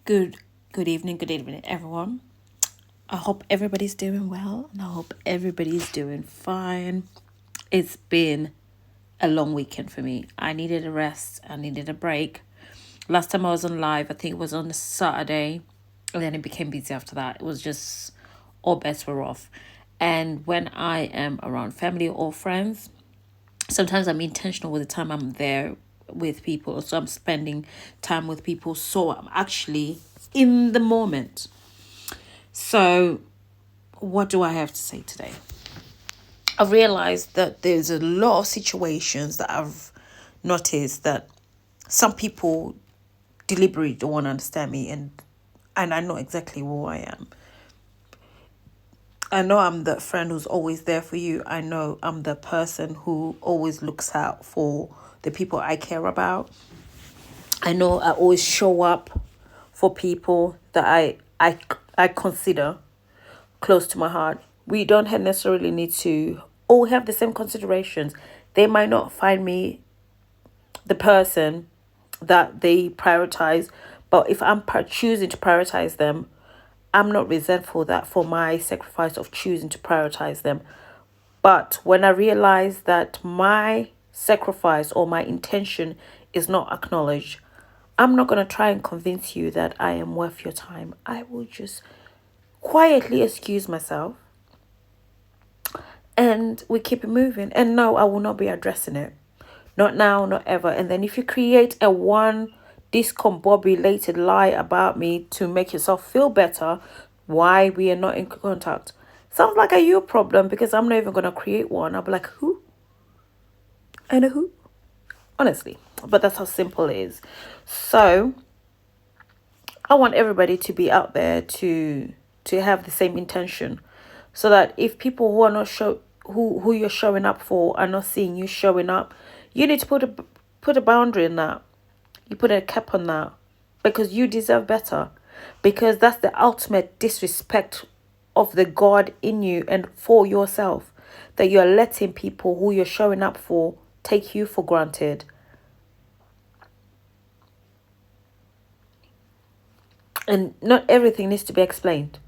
Good good evening, everyone. I hope everybody's doing well and I hope everybody's doing fine. It's been a long weekend for me. I needed a rest, I needed a break. Last time I was on live, I think it was on a Saturday, and then it became busy after that. It was just all bets were off. And when I am around family or friends, sometimes I'm intentional with the time I'm there with people. So I'm spending time with people. So I'm actually in the moment. So, what do I have to say today? I've realized that there's a lot of situations that I've noticed that some people deliberately don't want to understand me, and I know exactly who I am. I know I'm the friend who's always there for you. I know I'm the person who always looks out for the people I care about. I know I always show up for people that I consider close to my heart. We don't necessarily need to all have the same considerations. They might not find me the person that they prioritize, but if I'm choosing to prioritize them, I'm not resentful that for my sacrifice of choosing to prioritize them. But when I realize that my sacrifice or my intention is not acknowledged, I'm not going to try and convince you that I am worth your time. I will just quietly excuse myself and we keep it moving. And no, I will not be addressing it. Not now, not ever. And then if you create a one discombobulated lie about me to make yourself feel better, why we are not in contact, sounds like a you problem, because I'm not even going to create one. I'll be like, who? I know who. Honestly. But that's how simple it is. So I want everybody to be out there to have the same intention, so that if people who are not who you're showing up for are not seeing you showing up, you need to put a boundary in that. You put a cap on that, because you deserve better, because that's the ultimate disrespect of the God in you and for yourself, that you're letting people who you're showing up for take you for granted. And not everything needs to be explained.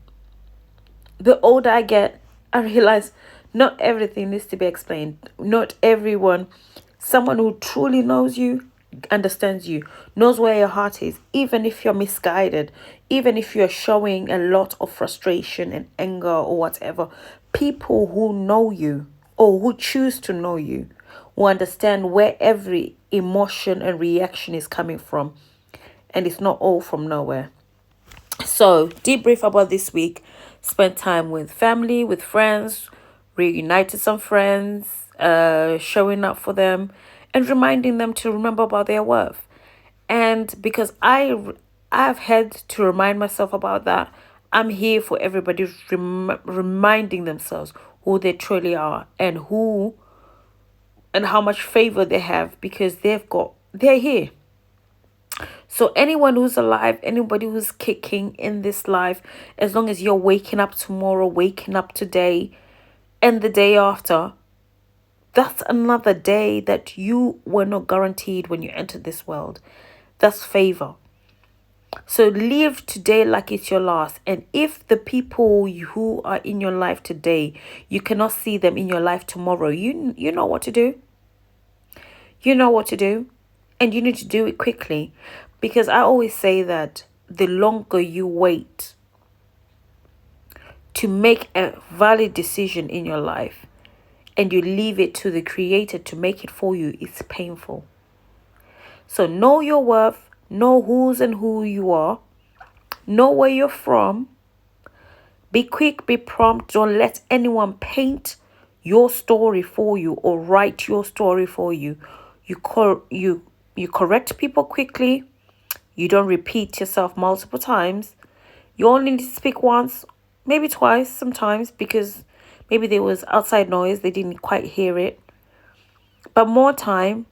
The older I get, I realize not everything needs to be explained. Not everyone, someone who truly knows you, understands you, knows where your heart is, even if you're misguided, even if you're showing a lot of frustration and anger or whatever. People who know you or who choose to know you will understand where every emotion and reaction is coming from. And it's not all from nowhere. So, debrief about this week. Spent time with family, with friends, reunited some friends, showing up for them, and reminding them to remember about their worth. And because I've had to remind myself about that, I'm here for everybody reminding themselves who they truly are and who and how much favor they have, because they're here. So anyone who's alive, anybody who's kicking in this life, as long as you're waking up tomorrow, waking up today, and the day after, that's another day that you were not guaranteed when you entered this world. That's favor. So live today like it's your last. And if the people who are in your life today, you cannot see them in your life tomorrow, you know what to do. You know what to do. And you need to do it quickly. Because I always say that the longer you wait to make a valid decision in your life and you leave it to the Creator to make it for you, it's painful. So know your worth, know who's and who you are, know where you're from. Be quick, be prompt. Don't let anyone paint your story for you or write your story for you. You correct people quickly. You don't repeat yourself multiple times. You only need to speak once, maybe twice sometimes, because maybe there was outside noise. They didn't quite hear it. But more time,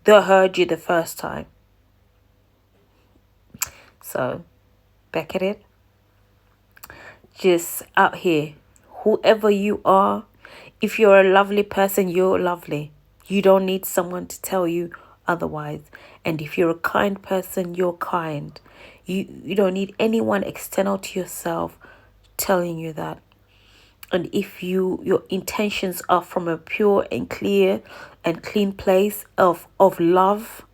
they heard you the first time. So, back at it. Just out here, whoever you are, if you're a lovely person, you're lovely. You don't need someone to tell you otherwise. And if you're a kind person, you're kind. You don't need anyone external to yourself telling you that. And if your intentions are from a pure and clear and clean place of love,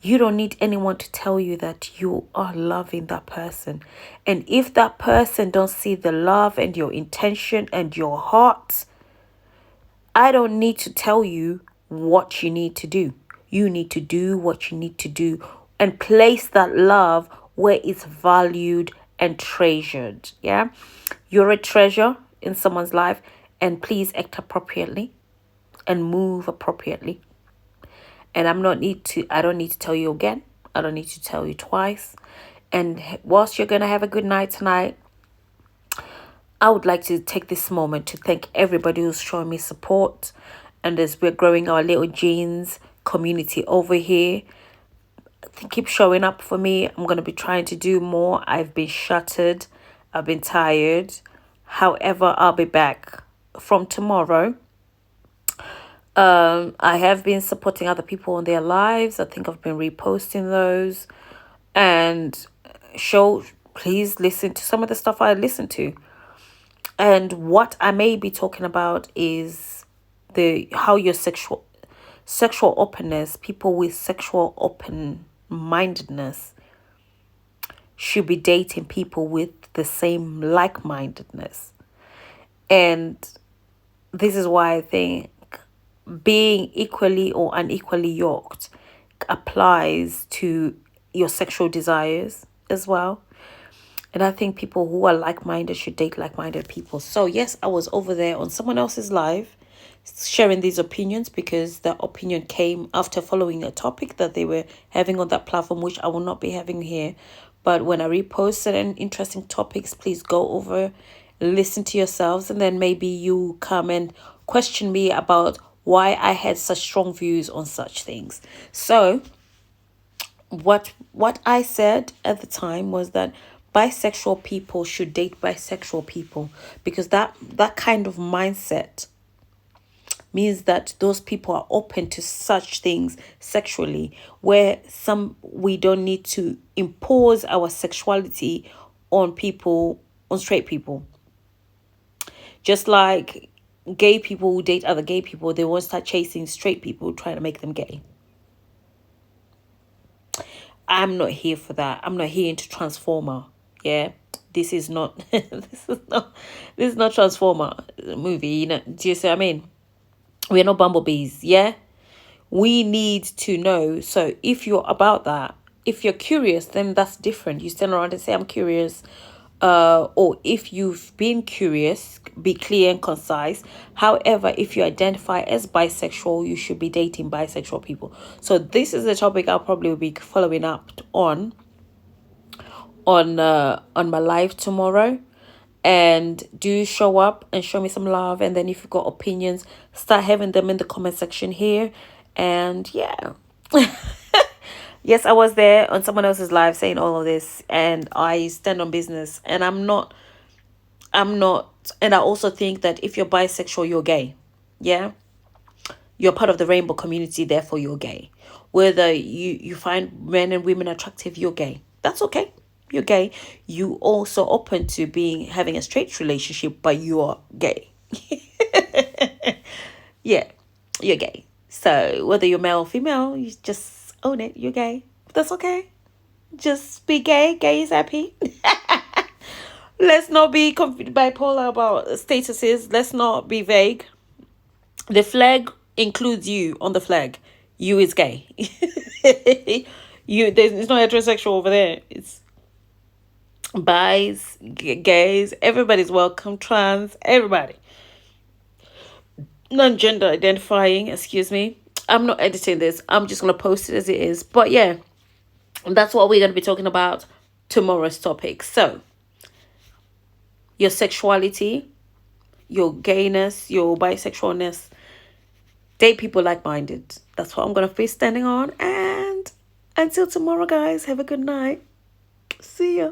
you don't need anyone to tell you that you are loving that person. And if that person don't see the love and your intention and your heart, I don't need to tell you what you need to do. You need to do what you need to do and place that love where it's valued and treasured. Yeah. You're a treasure in someone's life, and please act appropriately and move appropriately. And I don't need to tell you again. I don't need to tell you twice. And whilst you're going to have a good night tonight, I would like to take this moment to thank everybody who's showing me support. And as we're growing our little jeans community over here, keep showing up for me. I'm going to be trying to do more. I've been shattered. I've been tired. However, I'll be back from tomorrow. I have been supporting other people in their lives. I think I've been reposting those. And please listen to some of the stuff I listen to. And what I may be talking about is how your sexual openness, people with sexual open-mindedness should be dating people with the same like-mindedness. And this is why I think being equally or unequally yoked applies to your sexual desires as well. And I think people who are like-minded should date like-minded people. So yes, I was over there on someone else's live sharing these opinions because the opinion came after following a topic that they were having on that platform, which I will not be having here. But when I repost certain interesting topics, please go over, listen to yourselves, and then maybe you come and question me about why I had such strong views on such things. So what I said at the time was that bisexual people should date bisexual people, because that kind of mindset means that those people are open to such things sexually, where we don't need to impose our sexuality on straight people. Just like gay people who date other gay people, they won't start chasing straight people trying to make them gay. I'm not here for that. I'm not here into Transformer. Yeah, this is not this is not Transformer movie. You know, do you see what I mean? We're not bumblebees. Yeah, we need to know. So if you're about that, if you're curious, then that's different. You stand around and say, I'm curious. Or if you've been curious, be clear and concise. However, if you identify as bisexual, you should be dating bisexual people. So this is a topic I'll probably be following up on my live tomorrow. And do show up and show me some love. And then if you've got opinions, start having them in the comment section here. And yeah. Yes, I was there on someone else's live saying all of this, and I stand on business. And I'm not, and I also think that if you're bisexual, you're gay. Yeah. You're part of the rainbow community, therefore you're gay. Whether you find men and women attractive, you're gay. That's okay. You're gay. You also open to having a straight relationship, but you're gay. Yeah, you're gay. So whether you're male or female, you just own it. You're gay. That's okay. Just be gay. Gay is happy. Let's not be bipolar about statuses. Let's not be vague. The flag includes you on the flag. You is gay. It's not heterosexual over there. It's bis, gays, everybody's welcome, trans, everybody. Non-gender identifying, excuse me. I'm not editing this. I'm just going to post it as it is. But yeah, that's what we're going to be talking about tomorrow's topic. So, your sexuality, your gayness, your bisexualness, date people like-minded. That's what I'm going to be standing on. And until tomorrow, guys, have a good night. See ya.